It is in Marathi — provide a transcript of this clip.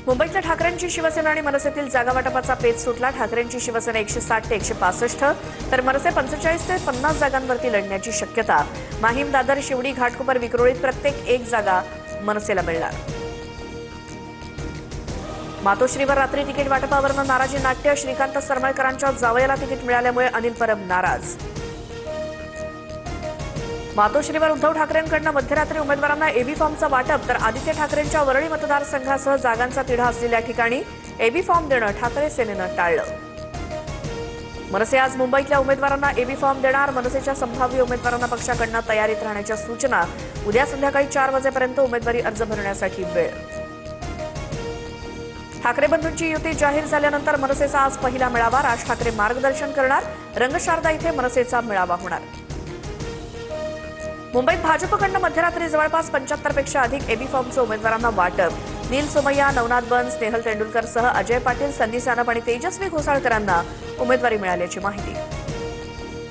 मुंबईतल्या ठाकरेंची शिवसेना आणि मनसेतील जागा वाटपाचा पेच सुटला। ठाकरेंची शिवसेना 160 ते 165 तर मनसे 45 ते 50 जागांवरती लढण्याची शक्यता। माहीम, दादर, शिवडी, घाटकोपर, विक्रोळीत प्रत्येक एक जागा मनसेला मिळणार। मातोश्रीवर रात्री तिकीट वाटपावरून नाराजी नाट्य। श्रीकांत सरमळकरांच्या जावयाला तिकीट मिळाल्यामुळे अनिल परब नाराज। मातोश्रीवर उद्धव ठाकरेंकडून मध्यरात्री उमेदवारांना एबी फॉर्मचं वाटप तर आदित्य ठाकरेंच्या वरळी मतदारसंघासह जागांचा तिढा असलेल्या ठिकाणी एबी फॉर्म देणं ठाकरे सेनेनं टाळलं। मनसे आज मुंबईतल्या उमेदवारांना एबी फॉर्म देणार। मनसेच्या संभाव्य उमेदवारांना पक्षाकडून तयारीत राहण्याच्या सूचना। उद्या संध्याकाळी 4 वाजेपर्यंत उमेदवारी अर्ज भरण्यासाठी वेळ। ठाकरे बंधूंची युती जाहीर झाल्यानंतर मनसेचा आज पहिला मेळावा। राज ठाकरे मार्गदर्शन करणार। रंगशारदा इथे मनसेचा मेळावा होणार। मुंबईत भाजपकडून मध्यरात्री जवळपास 75 पेक्षा अधिक एबी फॉर्मचं उमेदवारांना वाटप। नील सोमय्या, नवनाथ बन, स्नेहल तेंडुलकरसह अजय पाटील, सन्नी सानप आणि तेजस्वी घोसाळकरांना उमेदवारी मिळाल्याची माहिती।